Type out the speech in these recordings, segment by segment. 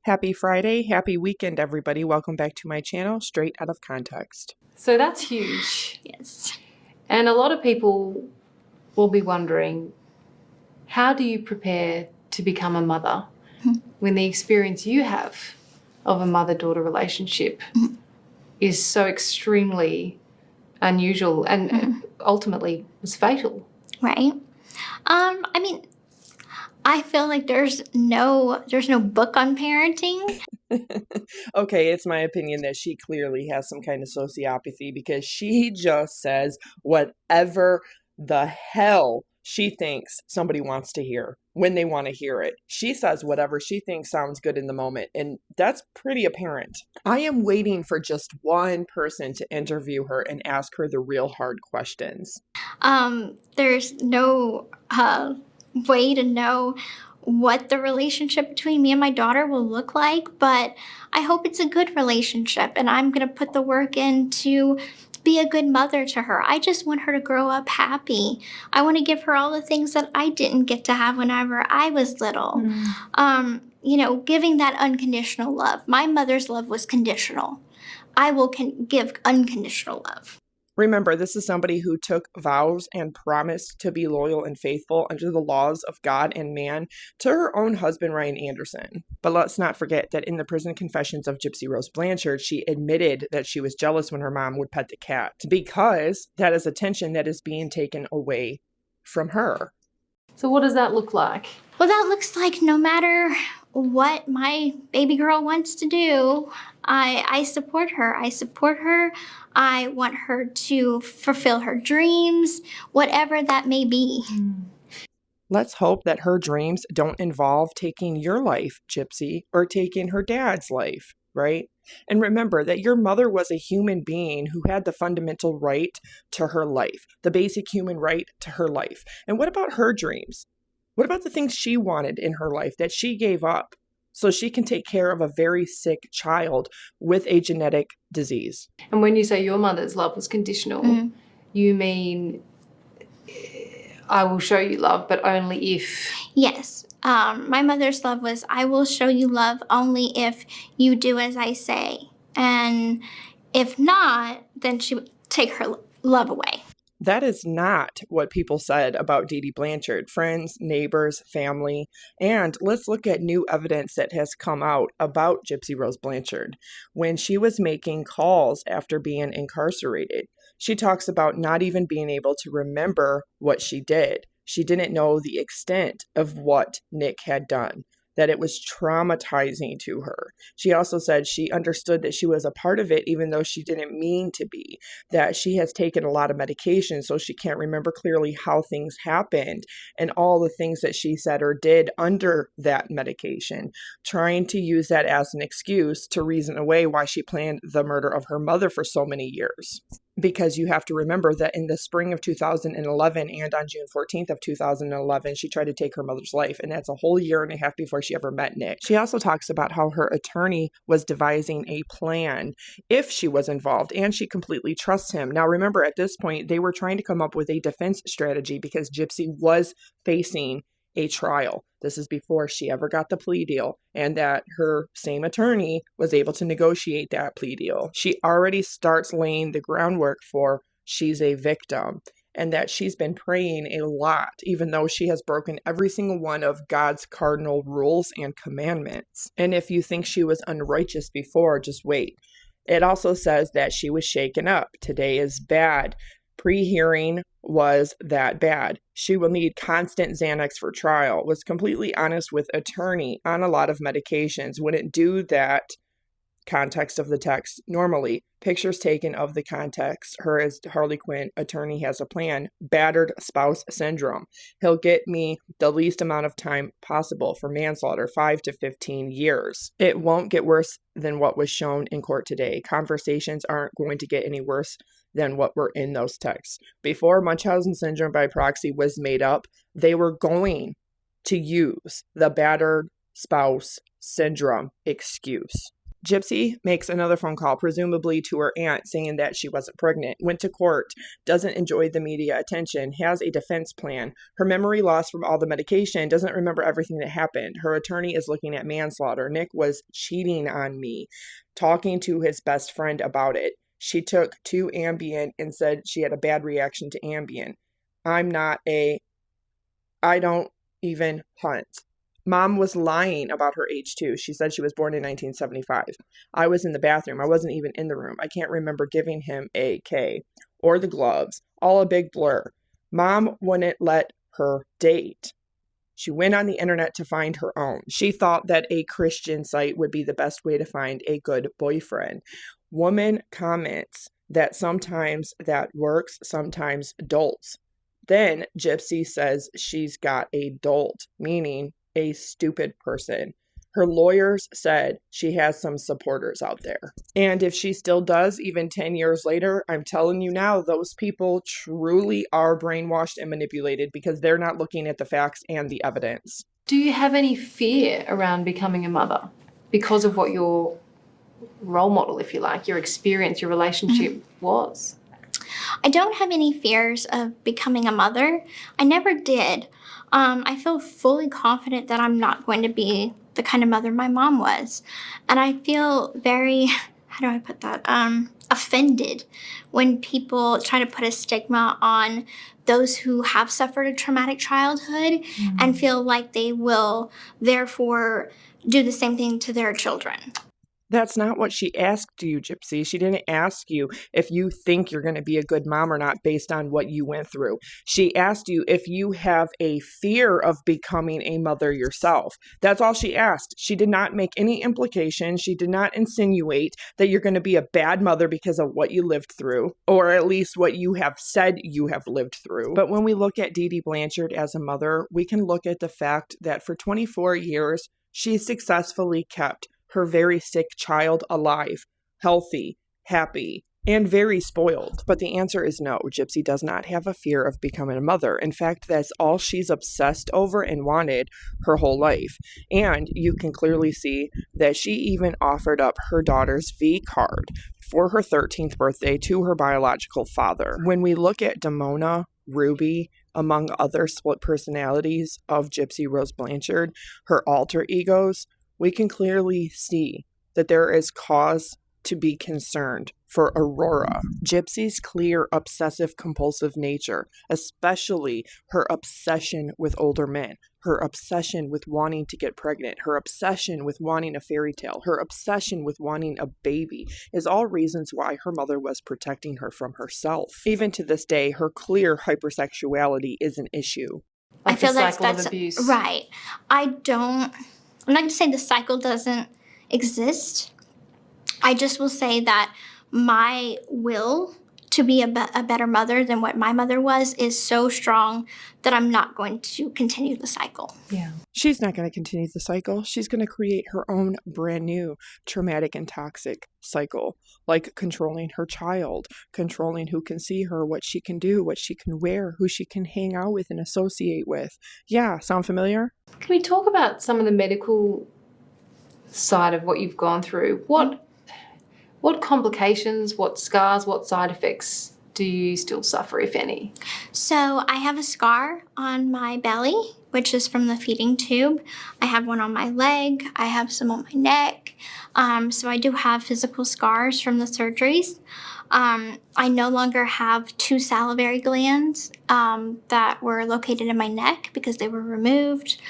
Happy Friday, happy weekend, everybody. Welcome back to my channel, Straight Out of Context. So that's huge. Yes. And a lot of people will be wondering, how do you prepare to become a mother when the experience you have of a mother-daughter relationship is so extremely unusual and ultimately was fatal? Right. I feel like there's no book on parenting. Okay, it's my opinion that she clearly has some kind of sociopathy because she just says whatever the hell she thinks somebody wants to hear when they want to hear it. She says whatever she thinks sounds good in the moment, and that's pretty apparent. I am waiting for just one person to interview her and ask her the real hard questions. There's no way to know what the relationship between me and my daughter will look like, but I hope it's a good relationship, and I'm going to put the work in to be a good mother to her. I just want her to grow up happy. I want to give her all the things that I didn't get to have whenever I was little. Giving that unconditional love. My mother's love was conditional. I will give unconditional love. Remember, this is somebody who took vows and promised to be loyal and faithful under the laws of God and man to her own husband, Ryan Anderson. But let's not forget that in the prison confessions of Gypsy Rose Blanchard, she admitted that she was jealous when her mom would pet the cat because that is attention that is being taken away from her. So what does that look like? Well, that looks like no matter what my baby girl wants to do, I support her. I support her. I want her to fulfill her dreams, whatever that may be. Let's hope that her dreams don't involve taking your life, Gypsy, or taking her dad's life, right? And remember that your mother was a human being who had the fundamental right to her life, the basic human right to her life. And what about her dreams? What about the things she wanted in her life that she gave up so she can take care of a very sick child with a genetic disease? And when you say your mother's love was conditional, you mean I will show you love, but only if... Yes. My mother's love was, I will show you love only if you do as I say. And if not, then she would take her love away. That is not what people said about Dee Dee Blanchard, friends, neighbors, family. And let's look at new evidence that has come out about Gypsy Rose Blanchard. When she was making calls after being incarcerated, she talks about not even being able to remember what she did. She didn't know the extent of what Nick had done, that it was traumatizing to her. She also said she understood that she was a part of it even though she didn't mean to be, that she has taken a lot of medication so she can't remember clearly how things happened and all the things that she said or did under that medication, trying to use that as an excuse to reason away why she planned the murder of her mother for so many years. Because you have to remember that in the spring of 2011 and on June 14th of 2011, she tried to take her mother's life. And that's a whole year and a half before she ever met Nick. She also talks about how her attorney was devising a plan if she was involved, and she completely trusts him. Now, remember, at this point, they were trying to come up with a defense strategy because Gypsy was facing a trial. This is before she ever got the plea deal, and that her same attorney was able to negotiate that plea deal. She already starts laying the groundwork for she's a victim and that she's been praying a lot, even though she has broken every single one of God's cardinal rules and commandments. And if you think she was unrighteous before, just wait. It also says that she was shaken up. Today is bad. Pre-hearing was that bad. She will need constant Xanax for trial. Was completely honest with attorney on a lot of medications. Wouldn't do that context of the text normally. Pictures taken of the context. Her as Harley Quinn, attorney has a plan. Battered spouse syndrome. He'll get me the least amount of time possible for manslaughter, 5 to 15 years. It won't get worse than what was shown in court today. Conversations aren't going to get any worse than what were in those texts. Before Munchausen syndrome by proxy was made up, they were going to use the battered spouse syndrome excuse. Gypsy makes another phone call, presumably to her aunt, saying that she wasn't pregnant, went to court, doesn't enjoy the media attention, has a defense plan. Her memory loss from all the medication, doesn't remember everything that happened. Her attorney is looking at manslaughter. Nick was cheating on me, talking to his best friend about it. She took 2 Ambien and said she had a bad reaction to Ambien. I don't even hunt. Mom was lying about her age too. She said she was born in 1975. I was in the bathroom. I wasn't even in the room. I can't remember giving him a K or the gloves. All a big blur. Mom wouldn't let her date. She went on the internet to find her own. She thought that a Christian site would be the best way to find a good boyfriend. Woman comments that sometimes that works, sometimes dolts. Then Gypsy says she's got a dolt, meaning a stupid person. Her lawyers said she has some supporters out there. And if she still does, even 10 years later, I'm telling you now, those people truly are brainwashed and manipulated because they're not looking at the facts and the evidence. Do you have any fear around becoming a mother because of what your role model, if you like, your experience, your relationship was? I don't have any fears of becoming a mother. I never did. I feel fully confident that I'm not going to be the kind of mother my mom was. And I feel very, how do I put that, offended when people try to put a stigma on those who have suffered a traumatic childhood and feel like they will therefore do the same thing to their children. That's not what she asked you, Gypsy. She didn't ask you if you think you're going to be a good mom or not based on what you went through. She asked you if you have a fear of becoming a mother yourself. That's all she asked. She did not make any implication. She did not insinuate that you're going to be a bad mother because of what you lived through, or at least what you have said you have lived through. But when we look at Dee Dee Blanchard as a mother, we can look at the fact that for 24 years, she successfully kept her very sick child alive, healthy, happy, and very spoiled. But the answer is no. Gypsy does not have a fear of becoming a mother. In fact, that's all she's obsessed over and wanted her whole life. And you can clearly see that she even offered up her daughter's V card for her 13th birthday to her biological father. When we look at Damona, Ruby, among other split personalities of Gypsy Rose Blanchard, her alter egos, we can clearly see that there is cause to be concerned for Aurora. Gypsy's clear obsessive-compulsive nature, especially her obsession with older men, her obsession with wanting to get pregnant, her obsession with wanting a fairy tale, her obsession with wanting a baby, is all reasons why her mother was protecting her from herself. Even to this day, her clear hypersexuality is an issue. Like I feel the cycle of abuse. right. I'm not going to say the cycle doesn't exist. I just will say that my will to be a better mother than what my mother was is so strong that I'm not going to continue the cycle. Yeah. She's not going to continue the cycle. She's going to create her own brand new traumatic and toxic cycle, like controlling her child, controlling who can see her, what she can do, what she can wear, who she can hang out with and associate with. Yeah, sound familiar? Can we talk about some of the medical side of what you've gone through? What complications, what scars, what side effects do you still suffer, if any? So I have a scar on my belly, which is from the feeding tube. I have one on my leg. I have some on my neck. So I do have physical scars from the surgeries. I no longer have 2 salivary glands that were located in my neck because they were removed.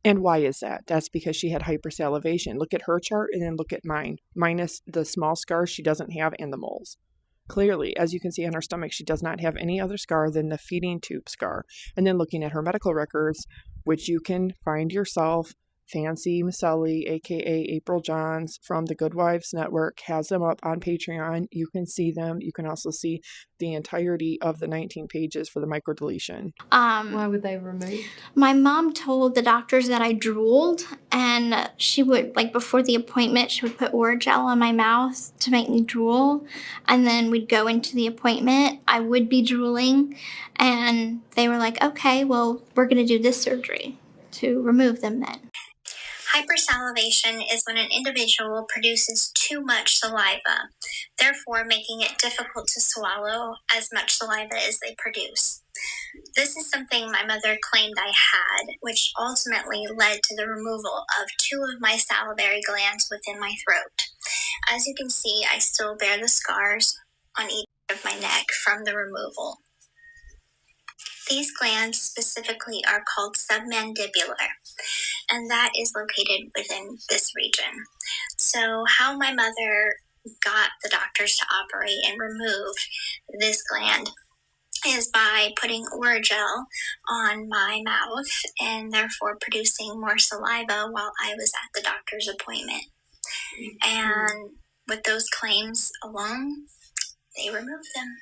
And why is that? That's because she had hypersalivation. Look at her chart and then look at mine. Minus the small scars she doesn't have and the moles. Clearly, as you can see on her stomach, she does not have any other scar than the feeding tube scar. And then looking at her medical records, which you can find yourself, Fancy Macelli, aka April Johns from the Goodwives network, has them up on Patreon. You can see them. You can also see the entirety of the 19 pages for the microdeletion. Why were they removed? My mom told the doctors that I drooled, and she would, like before the appointment, she would put Orajel on my mouth to make me drool. And then we'd go into the appointment. I would be drooling, and they were like, okay, well, we're going to do this surgery to remove them then. Hypersalivation is when an individual produces too much saliva, therefore making it difficult to swallow as much saliva as they produce. This is something my mother claimed I had, which ultimately led to the removal of 2 of my salivary glands within my throat. As you can see, I still bear the scars on each of my neck from the removal. These glands specifically are called submandibular, and that is located within this region. So how my mother got the doctors to operate and remove this gland is by putting Oragel on my mouth and therefore producing more saliva while I was at the doctor's appointment. And with those claims alone, they removed them,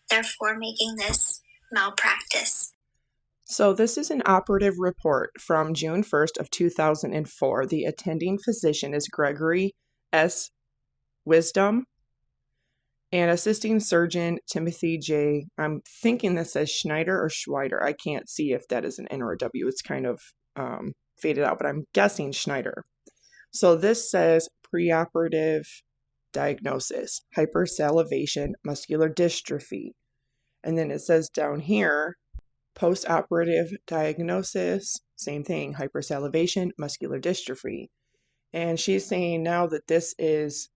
therefore making this malpractice. So this is an operative report from June 1st of 2004. The attending physician is Gregory S. Wisdom and assisting surgeon Timothy J. I'm thinking this says Schneider or Schweider. I can't see if that is an N or a W. It's kind of faded out, but I'm guessing Schneider. So this says preoperative diagnosis, hypersalivation, muscular dystrophy. And then it says down here, post-operative diagnosis, same thing, hypersalivation, muscular dystrophy. And she's saying now that this is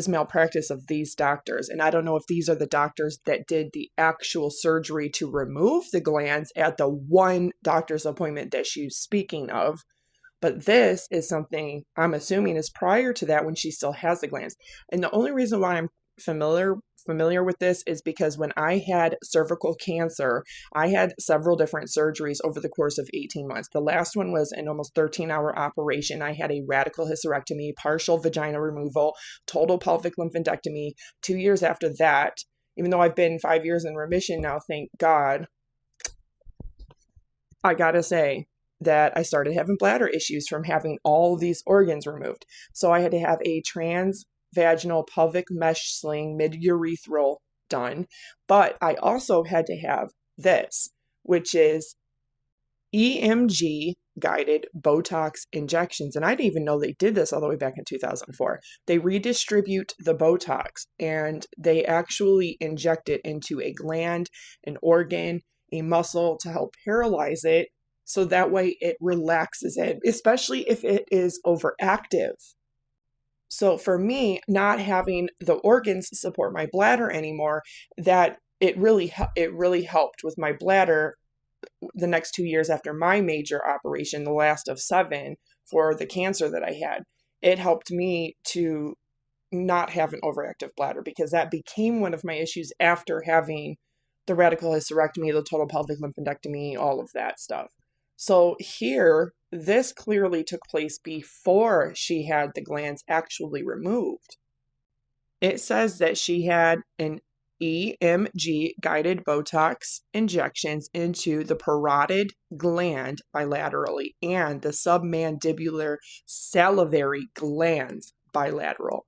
malpractice of these doctors. And I don't know if these are the doctors that did the actual surgery to remove the glands at the one doctor's appointment that she's speaking of. But this is something I'm assuming is prior to that when she still has the glands. And the only reason why I'm familiar with this is because when I had cervical cancer, I had several different surgeries over the course of 18 months. The last one was an almost 13-hour operation. I had a radical hysterectomy, partial vagina removal, total pelvic lymphadenectomy. 2 years after that, even though I've been 5 years in remission now, thank God, I gotta say that I started having bladder issues from having all these organs removed. So I had to have a transvaginal pelvic mesh sling mid-urethral done. But I also had to have this, which is EMG guided Botox injections. And I didn't even know they did this all the way back in 2004. They redistribute the Botox and they actually inject it into a gland, an organ, a muscle to help paralyze it. So that way it relaxes it, especially if it is overactive. So for me, not having the organs support my bladder anymore, that it really helped with my bladder the next 2 years after my major operation, the last of 7 for the cancer that I had. It helped me to not have an overactive bladder because that became one of my issues after having the radical hysterectomy, the total pelvic lymphadenectomy, all of that stuff. So here, this clearly took place before she had the glands actually removed. It says that she had an EMG guided Botox injections into the parotid gland bilaterally and the submandibular salivary glands bilateral.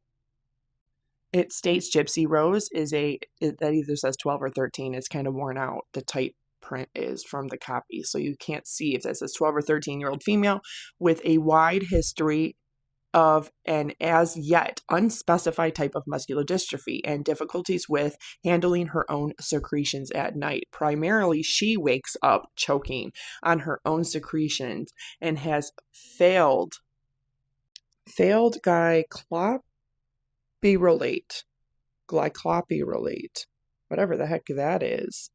It states Gypsy Rose that either says 12 or 13. It's kind of worn out. The type print is from the copy, so you can't see if that says 12 or 13-year-old female with a wide history of an as yet unspecified type of muscular dystrophy and difficulties with handling her own secretions at night. Primarily, she wakes up choking on her own secretions and has failed glycopyrrolate, whatever the heck that is.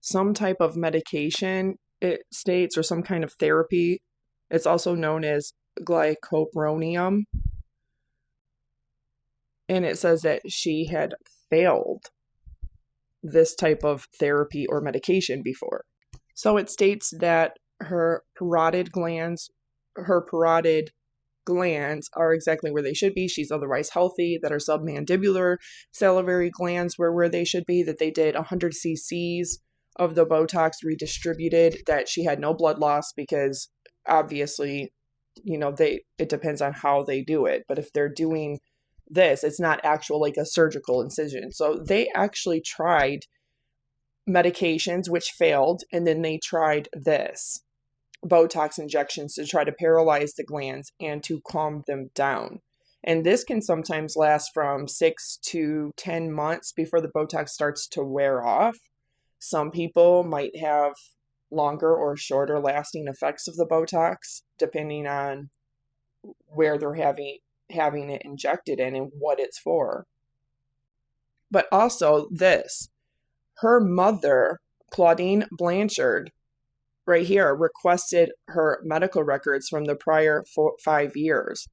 Some type of medication, it states, or some kind of therapy. It's also known as glycopyrronium. And it says that she had failed this type of therapy or medication before. So it states that her parotid glands are exactly where they should be. She's otherwise healthy, that her submandibular salivary glands were where they should be, that they did 100 cc's of the Botox redistributed, that she had no blood loss because obviously, it depends on how they do it. But if they're doing this, it's not actual like a surgical incision. So they actually tried medications which failed, and then they tried this. Botox injections to try to paralyze the glands and to calm them down. And this can sometimes last from 6 to 10 months before the Botox starts to wear off. Some people might have longer or shorter lasting effects of the Botox, depending on where they're having it injected in and what it's for. But also this, her mother, Claudine Blanchard, right here, requested her medical records from the prior 5 years.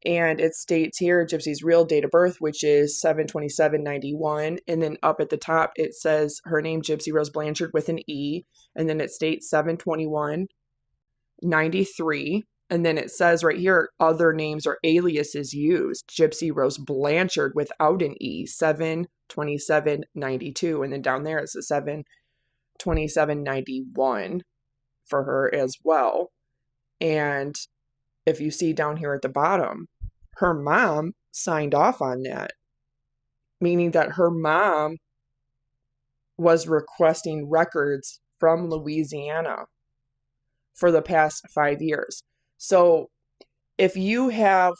And it states here Gypsy's real date of birth, which is 7/27/91. And then up at the top, it says her name, Gypsy Rose Blanchard, with an E. And then it states 7/21/93. And then it says right here, other names or aliases used. Gypsy Rose Blanchard without an E, 7/27/92. And then down there, it's a 7/27/91 for her as well. And if you see down here at the bottom, her mom signed off on that, meaning that her mom was requesting records from Louisiana for the past 5 years. So if you have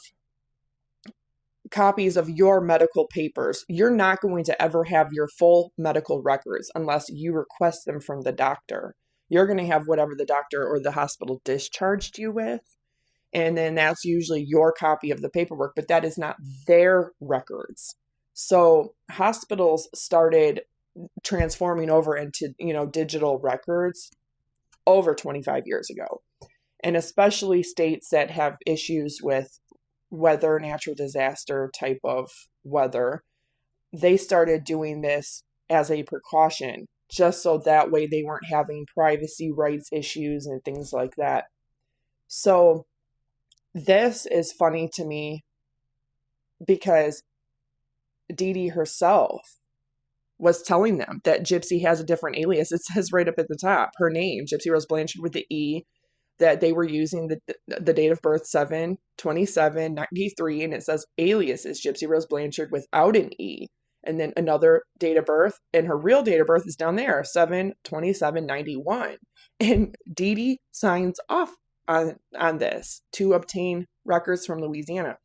copies of your medical papers, you're not going to ever have your full medical records unless you request them from the doctor. You're going to have whatever the doctor or the hospital discharged you with. And then that's usually your copy of the paperwork, but that is not their records. So hospitals started transforming over into, digital records over 25 years ago. And especially states that have issues with weather, natural disaster type of weather, they started doing this as a precaution, just so that way they weren't having privacy rights issues and things like that. So this is funny to me because Dee Dee herself was telling them that Gypsy has a different alias. It says right up at the top, her name, Gypsy Rose Blanchard with the E, that they were using the date of birth 7/27/93, and it says alias is Gypsy Rose Blanchard without an E. And then another date of birth, and her real date of birth is down there, 7/27/91. And Dee Dee signs off on this to obtain records from Louisiana.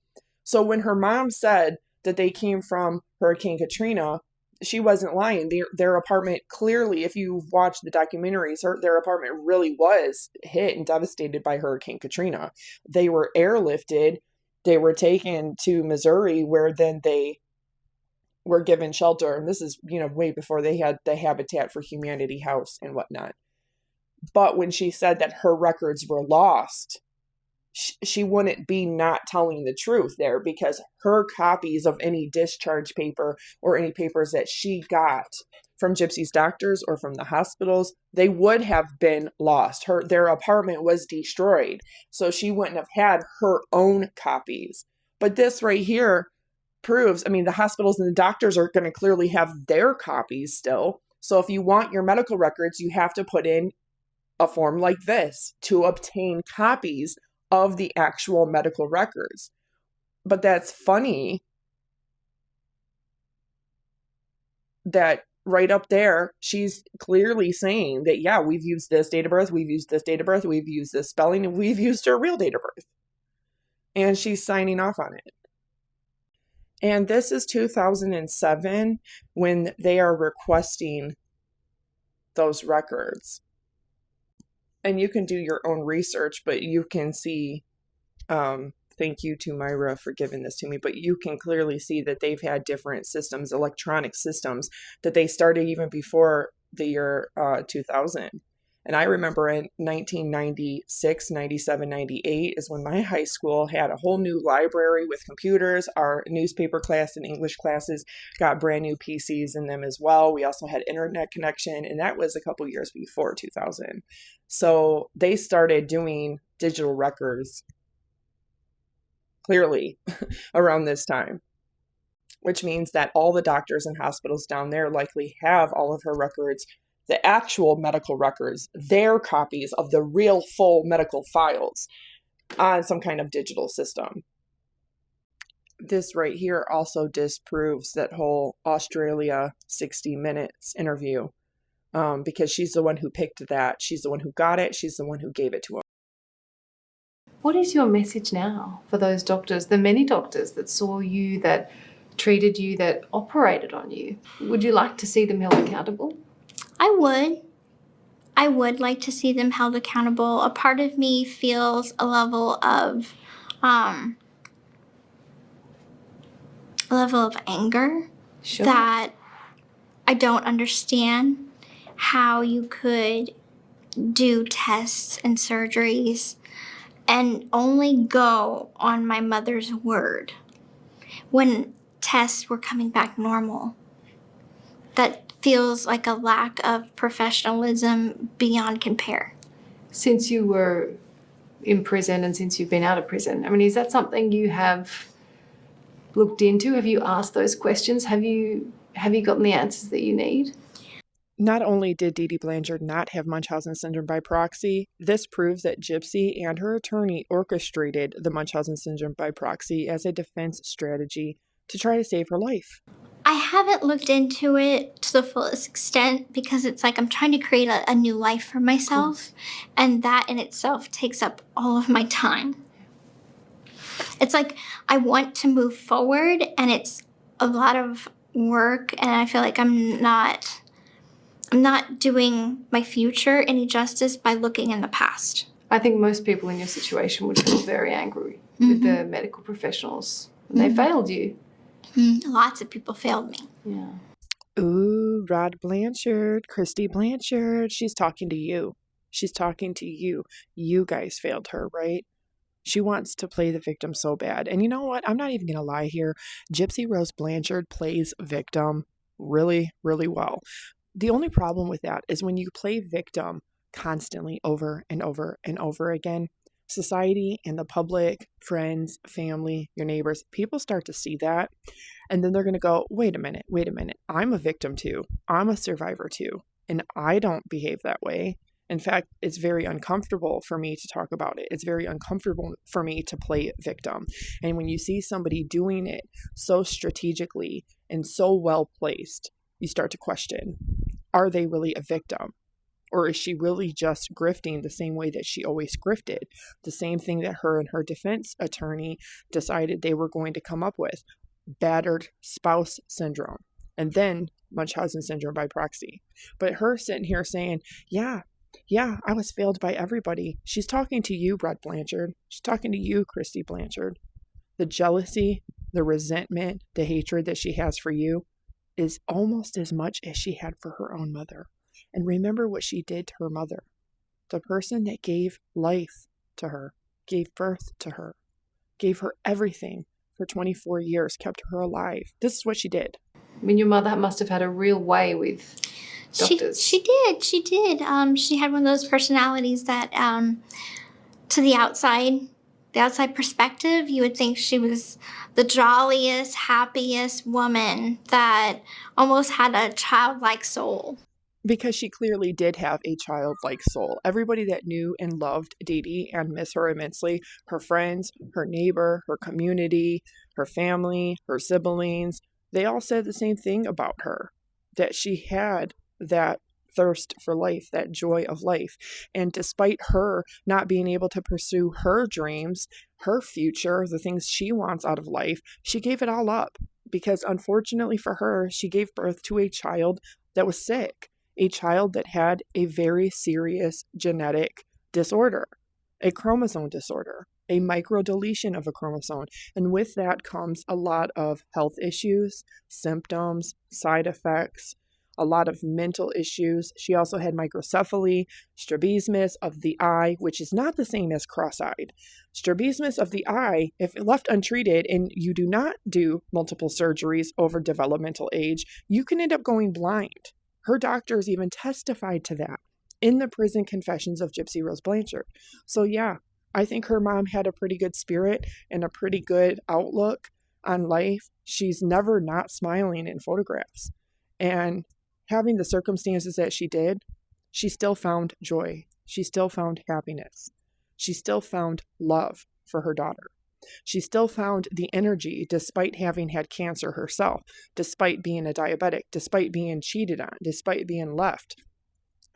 So when her mom said that they came from Hurricane Katrina, she wasn't lying. Their apartment, clearly, if you've watched the documentaries, their apartment really was hit and devastated by Hurricane Katrina. They were airlifted. They were taken to Missouri, where then they were given shelter. And this is, way before they had the Habitat for Humanity house and whatnot. But when she said that her records were lost, she wouldn't be not telling the truth there, because her copies of any discharge paper or any papers that she got from Gypsy's doctors or from the hospitals, they would have been lost. Their apartment was destroyed, so she wouldn't have had her own copies. But this right here proves, the hospitals and the doctors are going to clearly have their copies still. So if you want your medical records, you have to put in a form like this to obtain copies of the actual medical records. But that's funny that right up there, she's clearly saying that, yeah, we've used this date of birth, we've used this date of birth, we've used this spelling, and we've used her real date of birth. And she's signing off on it. And this is 2007 when they are requesting those records. And you can do your own research, but you can see, thank you to Myra for giving this to me, but you can clearly see that they've had different systems, electronic systems, that they started even before the year 2000. And I remember in 1996, 97, 98 is when my high school had a whole new library with computers. Our newspaper class and English classes got brand new PCs in them as well. We also had internet connection, and that was a couple years before 2000. So they started doing digital records clearly around this time, which means that all the doctors and hospitals down there likely have all of her records, the actual medical records, their copies of the real full medical files on some kind of digital system. This right here also disproves that whole Australia 60 Minutes interview because she's the one who picked that. She's the one who got it. She's the one who gave it to him. What is your message now for those doctors, the many doctors that saw you, that treated you, that operated on you? Would you like to see them held accountable? I would. I would like to see them held accountable. A part of me feels a level of anger. Sure. That I don't understand how you could do tests and surgeries and only go on my mother's word when tests were coming back normal. That feels like a lack of professionalism beyond compare. Since you were in prison and since you've been out of prison, I mean, is that something you have looked into? Have you asked those questions? Have you gotten the answers that you need? Not only did Dee Dee Blanchard not have Munchausen syndrome by proxy, this proves that Gypsy and her attorney orchestrated the Munchausen syndrome by proxy as a defense strategy to try to save her life. I haven't looked into it to the fullest extent because it's like I'm trying to create a new life for myself, and that in itself takes up all of my time. It's like I want to move forward, and it's a lot of work, and I feel like I'm not doing my future any justice by looking in the past. I think most people in your situation would feel very angry with the medical professionals. They failed you. Lots of people failed me. Yeah. Ooh, Rod Blanchard, Christy Blanchard, she's talking to you. She's talking to you. You guys failed her, right? She wants to play the victim so bad. And you know what? I'm not even going to lie here. Gypsy Rose Blanchard plays victim really, really well. The only problem with that is when you play victim constantly over and over and over again, society and the public, friends, family, your neighbors, people start to see that. And then they're going to go, wait a minute. I'm a victim too. I'm a survivor too. And I don't behave that way. In fact, it's very uncomfortable for me to talk about it. It's very uncomfortable for me to play victim. And when you see somebody doing it so strategically and so well placed, you start to question, are they really a victim? Or is she really just grifting the same way that she always grifted? The same thing that her and her defense attorney decided they were going to come up with. Battered spouse syndrome. And then Munchausen syndrome by proxy. But her sitting here saying, yeah, I was failed by everybody. She's talking to you, Rod Blanchard. She's talking to you, Christy Blanchard. The jealousy, the resentment, the hatred that she has for you is almost as much as she had for her own mother. And remember what she did to her mother. The person that gave life to her, gave birth to her, gave her everything for 24 years, kept her alive. This is what she did. I mean, your mother must have had a real way with doctors. She did. She had one of those personalities that, to the outside perspective, you would think she was the jolliest, happiest woman that almost had a childlike soul. Because she clearly did have a childlike soul. Everybody that knew and loved Dee Dee and miss her immensely, her friends, her neighbor, her community, her family, her siblings, they all said the same thing about her, that she had that thirst for life, that joy of life. And despite her not being able to pursue her dreams, her future, the things she wants out of life, she gave it all up. Because unfortunately for her, she gave birth to a child that was sick, a child that had a very serious genetic disorder, a chromosome disorder, a microdeletion of a chromosome. And with that comes a lot of health issues, symptoms, side effects, a lot of mental issues. She also had microcephaly, strabismus of the eye, which is not the same as cross-eyed. Strabismus of the eye, if left untreated and you do not do multiple surgeries over developmental age, you can end up going blind. Her doctors even testified to that in the prison confessions of Gypsy Rose Blanchard. So yeah, I think her mom had a pretty good spirit and a pretty good outlook on life. She's never not smiling in photographs. And having the circumstances that she did, she still found joy. She still found happiness. She still found love for her daughter. She still found the energy despite having had cancer herself, despite being a diabetic, despite being cheated on, despite being left.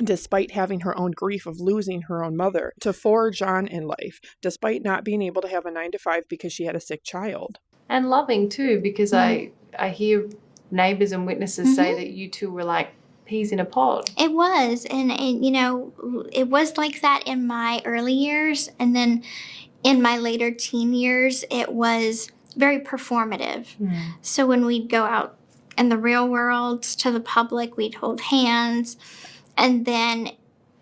despite having her own grief of losing her own mother, to forge on in life, despite not being able to have a 9 to 5 because she had a sick child. And loving too, because I hear neighbours and witnesses say that you two were like peas in a pod. It was, and it was like that in my early years, and then in my later teen years, it was very performative. So when we'd go out in the real world to the public, we'd hold hands, and then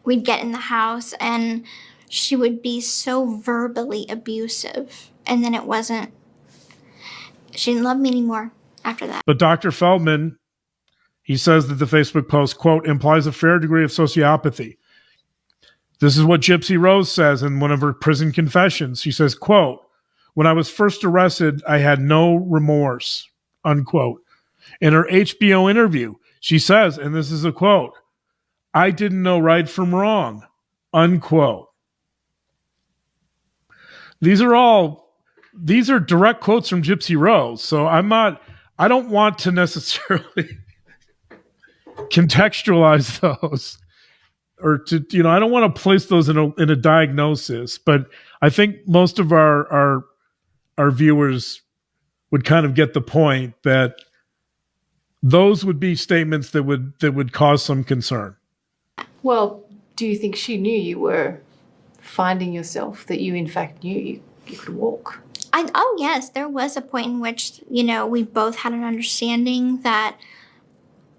we'd get in the house, and she would be so verbally abusive, and then she didn't love me anymore after that. But Dr. Feldman, he says that the Facebook post, quote, implies a fair degree of sociopathy. This is what Gypsy Rose says in one of her prison confessions. She says, quote, when I was first arrested, I had no remorse, unquote. In her HBO interview, she says, and this is a quote, I didn't know right from wrong, unquote. These are direct quotes from Gypsy Rose. So I don't want to necessarily contextualize those or to, I don't want to place those in a diagnosis, but I think most of our viewers would kind of get the point that those would be statements that would cause some concern. Well, do you think she knew you were finding yourself, that you in fact knew you could walk? Oh, yes, there was a point in which, we both had an understanding that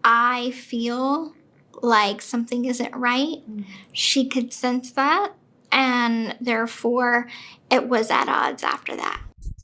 I feel like something isn't right. She could sense that, and therefore it was at odds after that.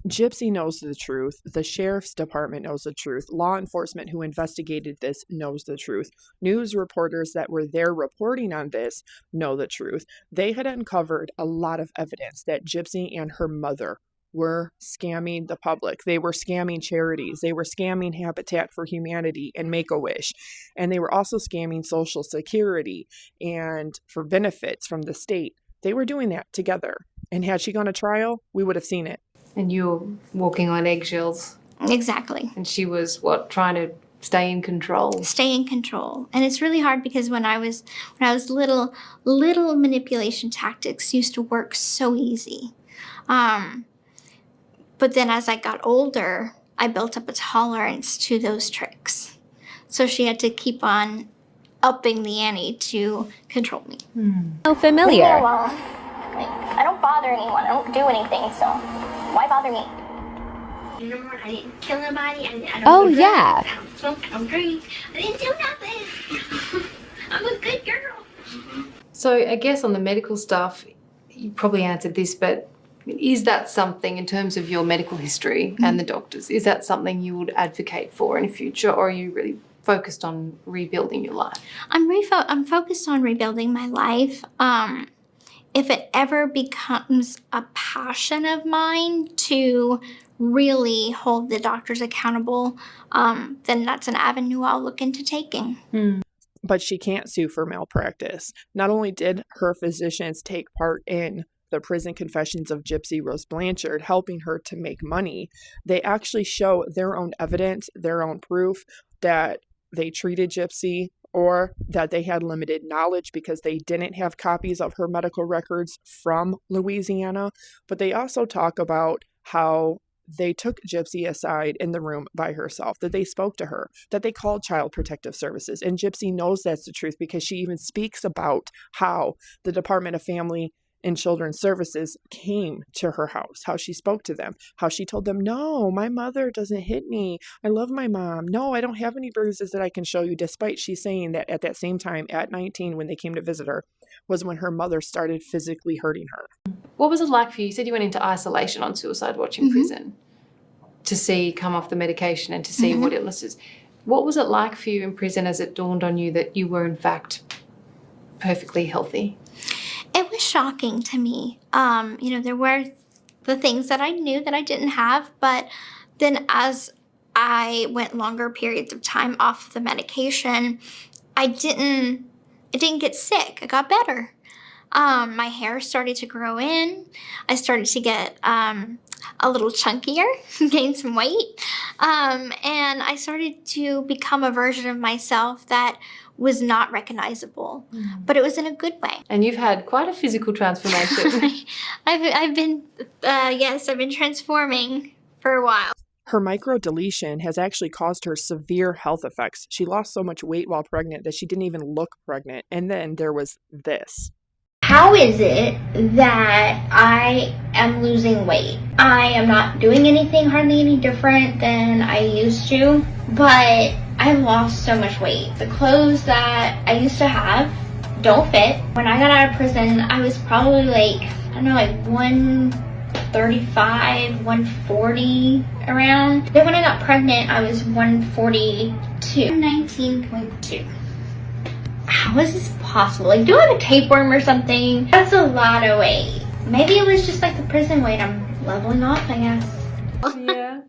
Gypsy knows the truth. The sheriff's department knows the truth. Law enforcement who investigated this knows the truth. News reporters that were there reporting on this know the truth. They had uncovered a lot of evidence that Gypsy and her mother were scamming the public. They were scamming charities. They were scamming Habitat for Humanity and Make-A-Wish. And they were also scamming Social Security and for benefits from the state. They were doing that together. And had she gone to trial, we would have seen it. And you were walking on eggshells. Exactly. And she was, trying to stay in control. Stay in control. And it's really hard because when I was little manipulation tactics used to work so easy. But then as I got older, I built up a tolerance to those tricks. So she had to keep on upping the ante to control me. So familiar. Leave me alone. I don't bother anyone. I don't do anything, so why bother me? I didn't kill nobody. I don't Oh, do drugs. yeah. I don't smoke. I don't drink. I didn't do nothing. I'm a good girl. So I guess on the medical stuff, you probably answered this, but is that something in terms of your medical history and the doctors, is that something you would advocate for in the future, or are you really focused on rebuilding your life? I'm focused on rebuilding my life. If it ever becomes a passion of mine to really hold the doctors accountable, then that's an avenue I'll look into taking. But she can't sue for malpractice. Not only did her physicians take part in the prison confessions of Gypsy Rose Blanchard, helping her to make money, they actually show their own evidence, their own proof that they treated Gypsy or that they had limited knowledge because they didn't have copies of her medical records from Louisiana. But they also talk about how they took Gypsy aside in the room by herself, that they spoke to her, that they called Child Protective Services. And Gypsy knows that's the truth because she even speaks about how the Department of Family and Children's Services came to her house, how she spoke to them, how she told them, no, my mother doesn't hit me. I love my mom. No, I don't have any bruises that I can show you, despite she saying that at that same time, at 19, when they came to visit her, was when her mother started physically hurting her. What was it like for you? You said you went into isolation on suicide watch in prison to see come off the medication and to see what illnesses. What was it like for you in prison as it dawned on you that you were in fact perfectly healthy? It was shocking to me. There were the things that I knew that I didn't have, but then as I went longer periods of time off the medication, I didn't get sick. I got better. My hair started to grow in. I started to get a little chunkier, gained some weight, and I started to become a version of myself that was not recognizable, but it was in a good way. And you've had quite a physical transformation. I've been transforming for a while. Her microdeletion has actually caused her severe health effects. She lost so much weight while pregnant that she didn't even look pregnant. And then there was this. How is it that I am losing weight? I am not doing anything hardly any different than I used to, but I've lost so much weight. The clothes that I used to have don't fit. When I got out of prison, I was probably like 135, 140 around. Then when I got pregnant, I was 142, 19.2. How is this possible? Like, do I have a tapeworm or something? That's a lot of weight. Maybe it was just like the prison weight. I'm leveling off, I guess. Yeah.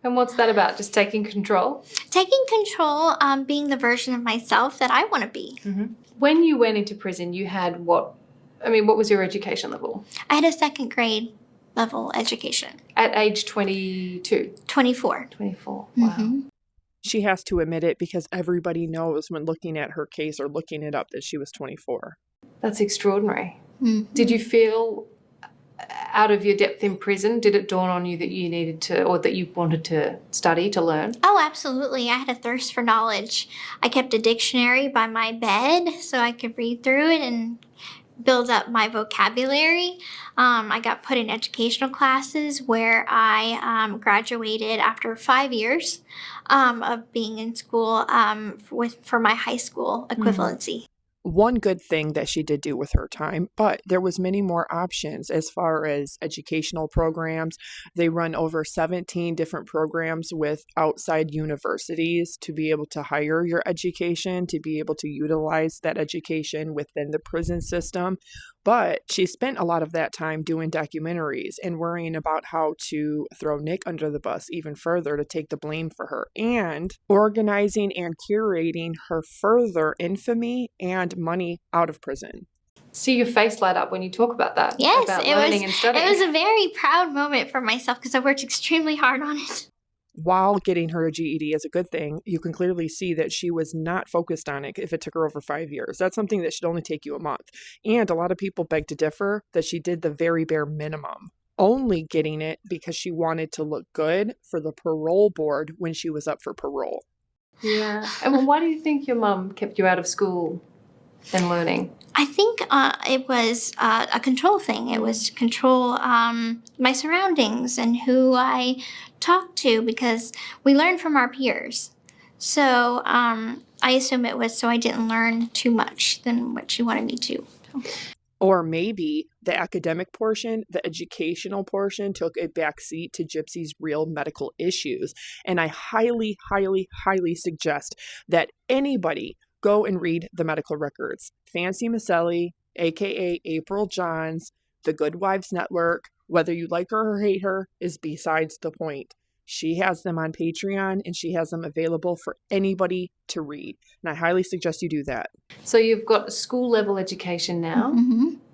And what's that about? Just taking control? Taking control, being the version of myself that I want to be. When you went into prison, you had what was your education level? I had a second grade level education. At age 22? 24. 24. Wow. She has to admit it because everybody knows when looking at her case or looking it up that she was 24. That's extraordinary. Did you feel out of your depth in prison? Did it dawn on you that you needed to, or that you wanted to study, to learn? Oh, absolutely. I had a thirst for knowledge. I kept a dictionary by my bed so I could read through it and build up my vocabulary. I got put in educational classes where I graduated after 5 years of being in school for my high school equivalency. One good thing that she did do with her time, but there was many more options as far as educational programs. They run over 17 different programs with outside universities to be able to hire your education, to be able to utilize that education within the prison system. But she spent a lot of that time doing documentaries and worrying about how to throw Nick under the bus even further to take the blame for her, and organizing and curating her further infamy and money out of prison. See your face light up when you talk about that. Yes, about learning and studying. It was a very proud moment for myself because I worked extremely hard on it. While getting her GED is a good thing, you can clearly see that she was not focused on it if it took her over 5 years. That's something that should only take you a month. And a lot of people beg to differ that she did the very bare minimum, only getting it because she wanted to look good for the parole board when she was up for parole. Yeah. And why do you think your mum kept you out of school and learning? I think it was a control thing. It was to control my surroundings and who I talked to, because we learn from our peers. So I assume it was so I didn't learn too much than what she wanted me to. Or maybe the academic portion, the educational portion, took a backseat to Gypsy's real medical issues. And I highly, highly, highly suggest that anybody go and read the medical records. Fancy Macelli, aka April Johns, the Goodwives Network, whether you like her or hate her, is besides the point. She has them on Patreon and she has them available for anybody to read. And I highly suggest you do that. So you've got a school level education now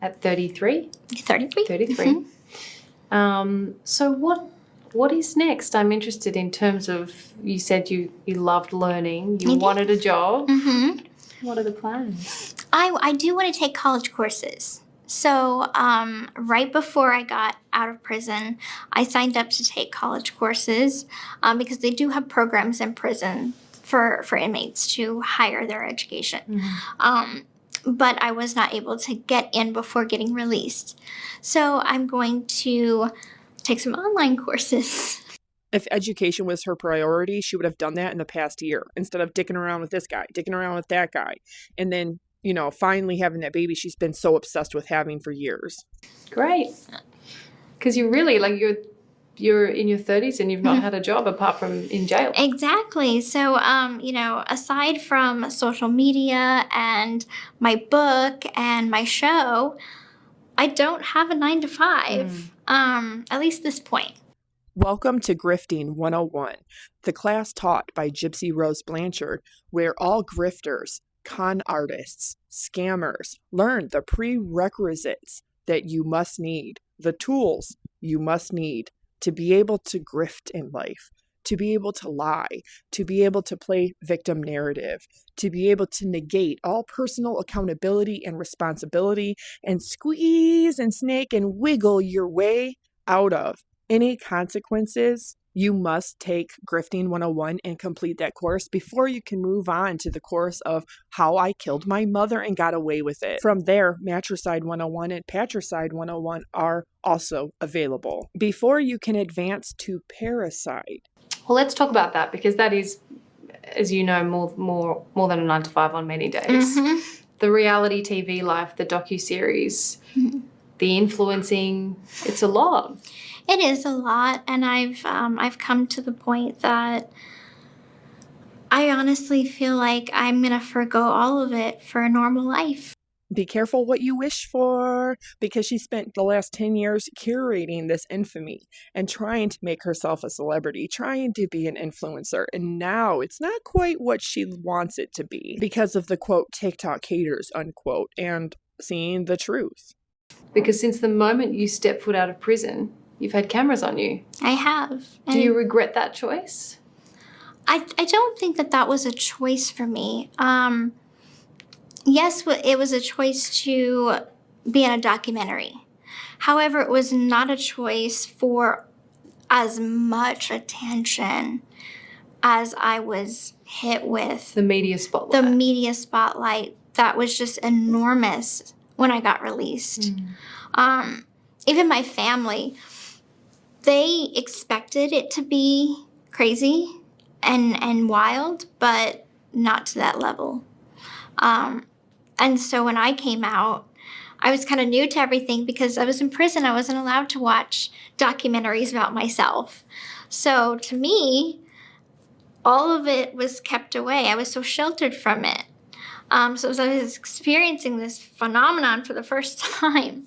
at 33? 33. 33. So what is next? I'm interested in terms of, you said you loved learning, you wanted a job. What are the plans? I do want to take college courses. So right before I got out of prison, I signed up to take college courses because they do have programs in prison for inmates to hire their education. But I was not able to get in before getting released. So I'm going to take some online courses. If education was her priority, she would have done that in the past year instead of dicking around with this guy, dicking around with that guy. And then, finally having that baby she's been so obsessed with having for years. Great. Because you really, you're in your 30s and you've not had a job apart from in jail. Exactly. So, aside from social media and my book and my show, I don't have a 9-to-5, at least this point. Welcome to Grifting 101, the class taught by Gypsy Rose Blanchard, where all grifters, con artists, scammers learn the prerequisites that you must need, the tools you must need to be able to grift in life, to be able to lie, to be able to play victim narrative, to be able to negate all personal accountability and responsibility and squeeze and snake and wiggle your way out of any consequences. You must take Grifting 101 and complete that course before you can move on to the course of how I killed my mother and got away with it. From there, Matricide 101 and Patricide 101 are also available before you can advance to Parasite. Well, let's talk about that, because that is, as you know, more than a 9 to 5 on many days. The reality TV life, the docuseries, the influencing, it's a lot. It is a lot, and I've come to the point that I honestly feel like I'm gonna forgo all of it for a normal life. Be careful what you wish for, because she spent the last 10 years curating this infamy and trying to make herself a celebrity, trying to be an influencer, and now it's not quite what she wants it to be because of the quote TikTok haters unquote and seeing the truth. Because since the moment you step foot out of prison, you've had cameras on you. I have. Do you regret that choice? I don't think that was a choice for me. Yes, it was a choice to be in a documentary. However, it was not a choice for as much attention as I was hit with. The media spotlight. The media spotlight that was just enormous when I got released. Even my family, they expected it to be crazy and wild, but not to that level. And so when I came out, I was kind of new to everything because I was in prison. I wasn't allowed to watch documentaries about myself. So to me, all of it was kept away. I was so sheltered from it. So as I was experiencing this phenomenon for the first time.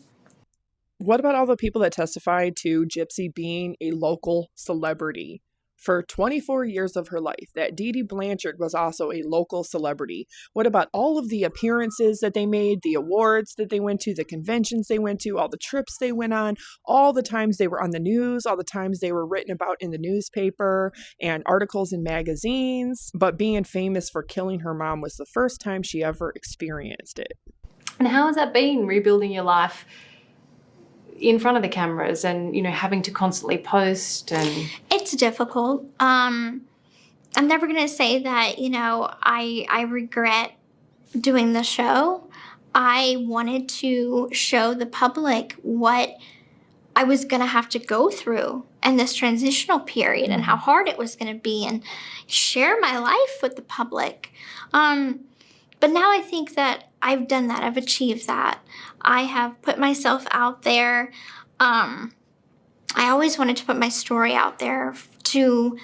What about all the people that testified to Gypsy being a local celebrity for 24 years of her life, that Dee Blanchard was also a local celebrity? What about all of the appearances that they made, the awards that they went to, the conventions they went to, all the trips they went on, all the times they were on the news, all the times they were written about in the newspaper and articles in magazines? But being famous for killing her mom was the first time she ever experienced it. And how has that been, rebuilding your life in front of the cameras and, you know, having to constantly post? And it's difficult. I'm never going to say that, you know, I regret doing the show. I wanted to show the public what I was going to have to go through in this transitional period and how hard it was going to be, and share my life with the public. But now I think that I've done that. I've achieved that. I have put myself out there. I always wanted to put my story out there to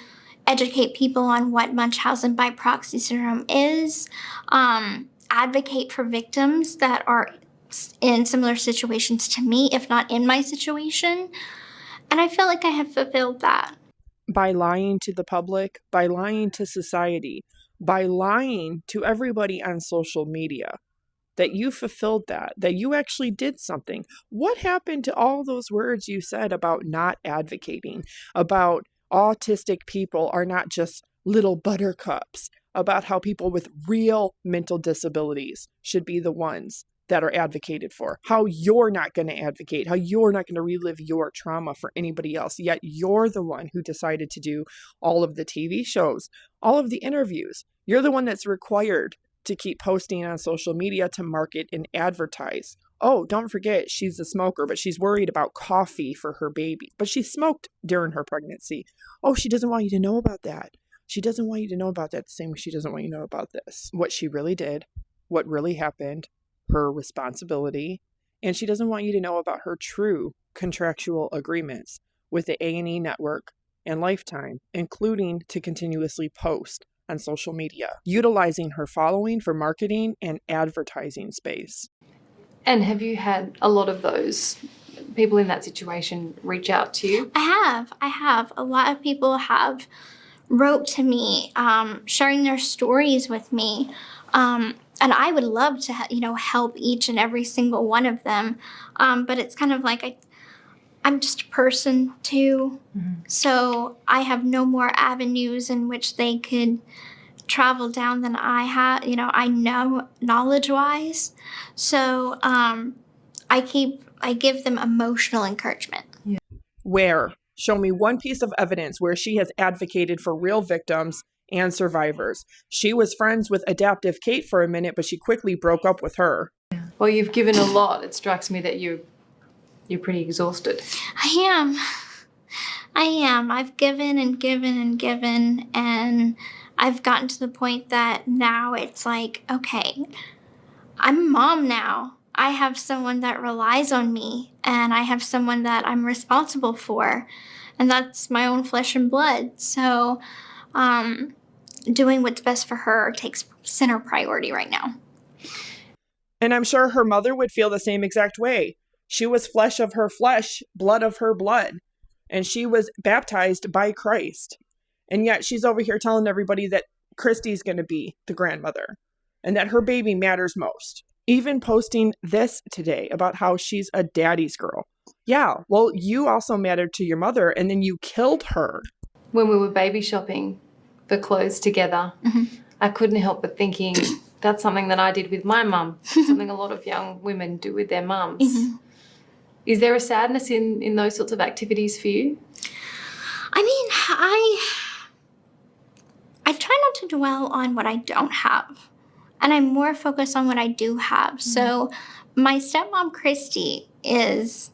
educate people on what Munchausen by proxy syndrome is, advocate for victims that are in similar situations to me, if not in my situation. And I feel like I have fulfilled that. By lying to the public, by lying to society, by lying to everybody on social media, that you fulfilled that you actually did something. What happened to all those words you said about not advocating, about autistic people are not just little buttercups, about how people with real mental disabilities should be the ones that are advocated for, how you're not going to advocate, how you're not going to relive your trauma for anybody else, yet you're the one who decided to do all of the TV shows, all of the interviews. You're the one that's required to keep posting on social media to market and advertise. Oh, don't forget, she's a smoker, but she's worried about coffee for her baby. But she smoked during her pregnancy. Oh, she doesn't want you to know about that. She doesn't want you to know about that the same way she doesn't want you to know about this. What she really did, what really happened, her responsibility, and she doesn't want you to know about her true contractual agreements with the A&E network and Lifetime, including to continuously post on social media, utilizing her following for marketing and advertising space. And have you had a lot of those people in that situation reach out to you? I have. A lot of people have wrote to me, sharing their stories with me. And I would love to, help each and every single one of them. But it's kind of like I'm just a person too. So I have no more avenues in which they could travel down than I have, I know knowledge-wise. So I give them emotional encouragement. Where? Show me one piece of evidence where she has advocated for real victims and survivors. She was friends with Adaptive Kate for a minute, but she quickly broke up with her. Well, you've given a lot. It strikes me that you're pretty exhausted. I am. I've given and given and given, and I've gotten to the point that now it's like, okay, I'm a mom now. I have someone that relies on me, and I have someone that I'm responsible for, and that's my own flesh and blood. So doing what's best for her takes center priority right now. And I'm sure her mother would feel the same exact way. She was flesh of her flesh, blood of her blood, and she was baptized by Christ. And yet she's over here telling everybody that Christy's going to be the grandmother and that her baby matters most. Even posting this today about how she's a daddy's girl. Yeah, well, you also mattered to your mother, and then you killed her. When we were baby shopping for clothes together, I couldn't help but thinking that's something that I did with my mum, something a lot of young women do with their mums. Is there a sadness in those sorts of activities for you? I mean, I try not to dwell on what I don't have, and I'm more focused on what I do have. So my stepmom, Christy, is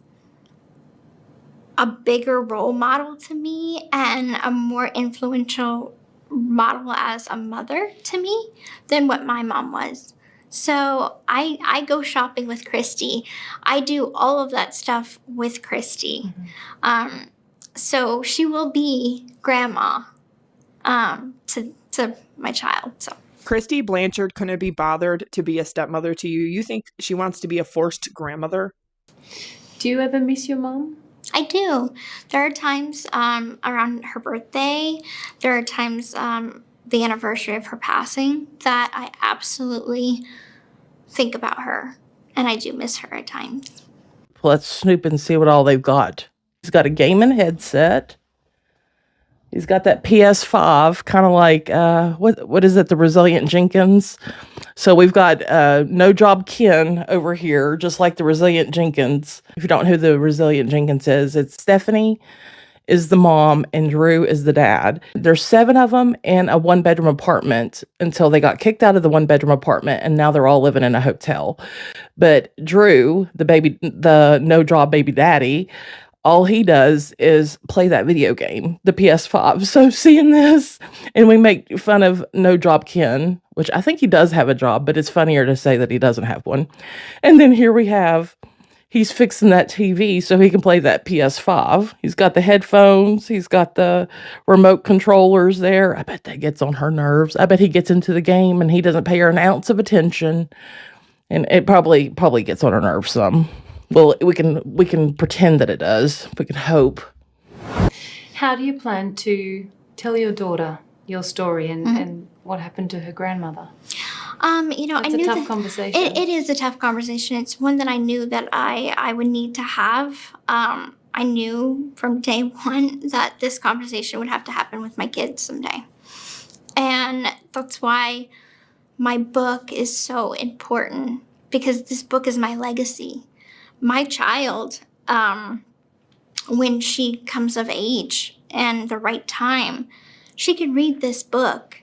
a bigger role model to me and a more influential model as a mother to me than what my mom was. So I go shopping with Christy. I do all of that stuff with Christy. So she will be grandma to my child. So Christy Blanchard couldn't be bothered to be a stepmother to you. You think she wants to be a forced grandmother? Do you ever miss your mom? I do. There are times around her birthday, there are times the anniversary of her passing that I absolutely think about her, and I do miss her at times. Let's snoop and see what all they've got. He's got a gaming headset. He's got that PS5, kind of like, what is it, the Resilient Jenkins? So we've got No Job Ken over here, just like the Resilient Jenkins. If you don't know who the Resilient Jenkins is, it's Stephanie is the mom and Drew is the dad. There's 7 of them in a 1-bedroom apartment until they got kicked out of the 1-bedroom apartment, and now they're all living in a hotel. But Drew, the no job baby daddy, all he does is play that video game, the PS5. So seeing this, and we make fun of No Job Ken, which I think he does have a job, but it's funnier to say that he doesn't have one. And then here we have, he's fixing that TV so he can play that PS5. He's got the headphones. He's got the remote controllers there. I bet that gets on her nerves. I bet he gets into the game and he doesn't pay her an ounce of attention. And it probably gets on her nerves some. Well, we can pretend that it does. We can hope. How do you plan to tell your daughter your story and what happened to her grandmother? It's I knew a tough conversation. It is a tough conversation. It's one that I knew that I would need to have. I knew from day one that this conversation would have to happen with my kids someday. And that's why my book is so important, because this book is my legacy. My child, when she comes of age and the right time, she could read this book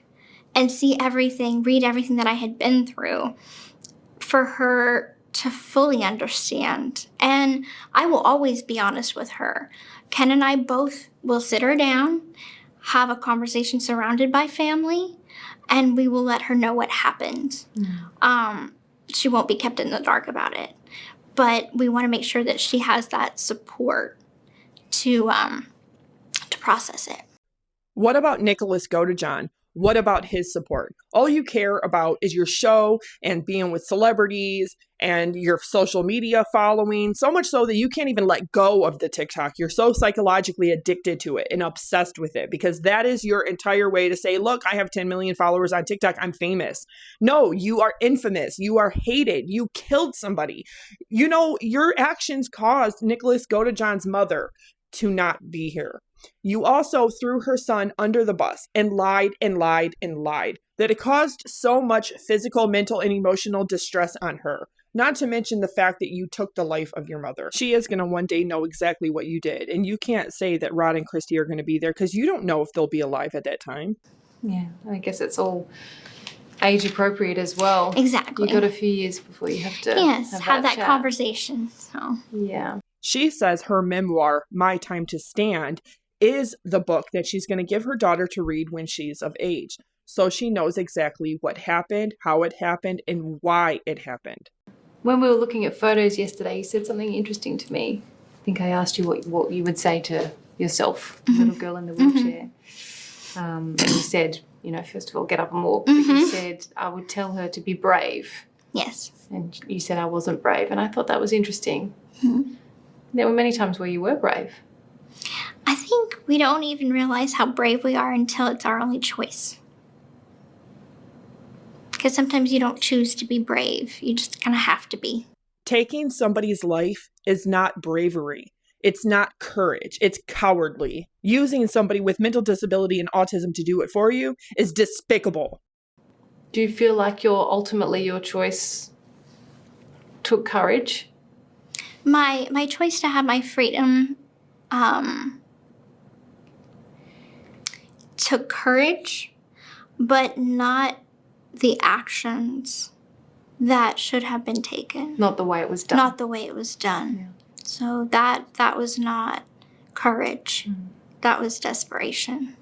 and see everything, read everything that I had been through for her to fully understand. And I will always be honest with her. Ken and I both will sit her down, have a conversation surrounded by family, and we will let her know what happened. She won't be kept in the dark about it. But we want to make sure that she has that support to process it. What about Nicholas Godejohn? What about his support? All you care about is your show and being with celebrities and your social media following, so much so that you can't even let go of the TikTok. You're so psychologically addicted to it and obsessed with it because that is your entire way to say, look, I have 10 million followers on TikTok. I'm famous. No, you are infamous. You are hated. You killed somebody. You know, your actions caused Nicholas Godejohn's mother to not be here. You also threw her son under the bus and lied and lied and lied. That it caused so much physical, mental, and emotional distress on her. Not to mention the fact that you took the life of your mother. She is going to one day know exactly what you did. And you can't say that Rod and Christy are going to be there because you don't know if they'll be alive at that time. Yeah, I guess it's all age appropriate as well. Exactly. You've got a few years before you have to have that chat. conversation. So Yeah. She says her memoir, My Time to Stand, is the book that she's going to give her daughter to read when she's of age. So she knows exactly what happened, how it happened, and why it happened. When we were looking at photos yesterday, you said something interesting to me. I think I asked you what you would say to yourself, the little girl in the wheelchair. And you said, you know, first of all, get up and walk. But you said, I would tell her to be brave. yes. And you said I wasn't brave. And I thought that was interesting. There were many times where you were brave. I think we don't even realize how brave we are until it's our only choice. Because sometimes you don't choose to be brave. You just kind of have to be. Taking somebody's life is not bravery. It's not courage. It's cowardly. Using somebody with mental disability and autism to do it for you is despicable. Do you feel like ultimately your choice took courage? My choice to have my freedom took courage, but not the actions that should have been taken. Not the way it was done. Not the way it was done. Yeah. So that was not courage. That was desperation.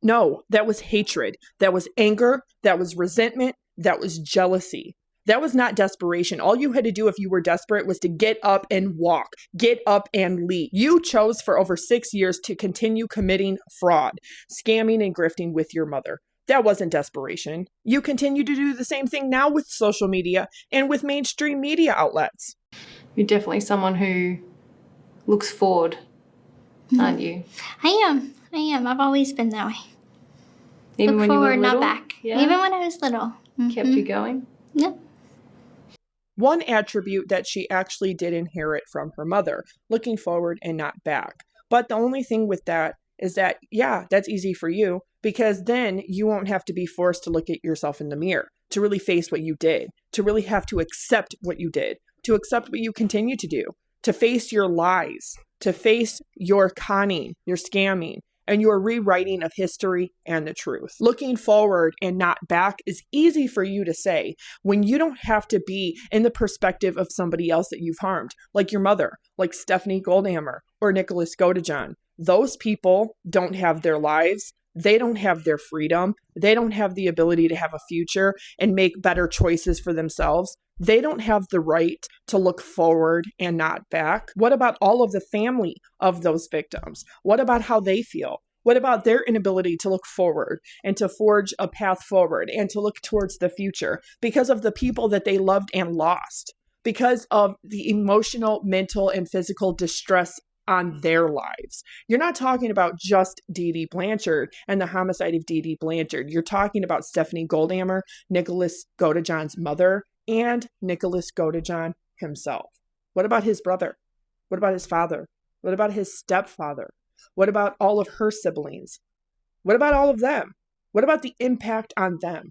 No, that was hatred. That was anger. That was resentment. That was jealousy. That was not desperation. All you had to do if you were desperate was to get up and walk, get up and leave. You chose for over 6 years to continue committing fraud, scamming and grifting with your mother. That wasn't desperation. You continue to do the same thing now with social media and with mainstream media outlets. You're definitely someone who looks forward, aren't you? I am. I've always been that way. Even Look when forward, you were little? not back. Yeah? Even when I was little. Kept you going? Yeah. One attribute that she actually did inherit from her mother, looking forward and not back. But the only thing with that is that, yeah, that's easy for you because then you won't have to be forced to look at yourself in the mirror, to really face what you did, to really have to accept what you did, to accept what you continue to do, to face your lies, to face your conning, your scamming, and your rewriting of history and the truth. Looking forward and not back is easy for you to say when you don't have to be in the perspective of somebody else that you've harmed, like your mother, like Stephanie Goldhammer or Nicholas Godejohn. Those people don't have their lives. They don't have their freedom. They don't have the ability to have a future and make better choices for themselves. They don't have the right to look forward and not back. What about all of the family of those victims? What about how they feel? What about their inability to look forward and to forge a path forward and to look towards the future because of the people that they loved and lost, because of the emotional, mental, and physical distress on their lives? You're not talking about just Dee Dee Blanchard and the homicide of Dee Dee Blanchard. You're talking about Stephanie Goldhammer, Nicholas Godejohn's mother, and Nicholas Godejohn himself. What about his brother? What about his father? What about his stepfather? What about all of her siblings? What about all of them? What about the impact on them?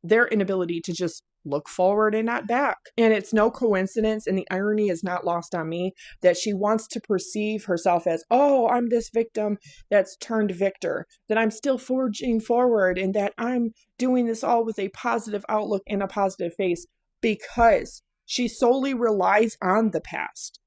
Their inability to just look forward and not back. And it's no coincidence, and the irony is not lost on me, that she wants to perceive herself as, oh, I'm this victim that's turned victor, that I'm still forging forward, and that I'm doing this all with a positive outlook and a positive face, because she solely relies on the past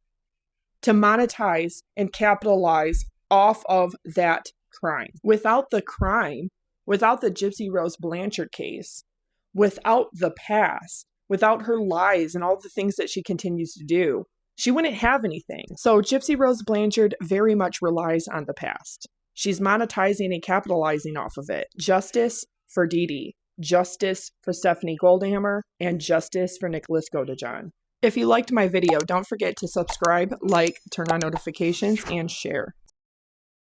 to monetize and capitalize off of that crime. Without the crime, without the Gypsy Rose Blanchard case, without the past, without her lies and all the things that she continues to do, she wouldn't have anything. So Gypsy Rose Blanchard very much relies on the past. She's monetizing and capitalizing off of it. Justice for Dee Dee, justice for Stephanie Goldhammer, and justice for Nicholas Godejohn. If you liked my video, don't forget to subscribe, like, turn on notifications, and share.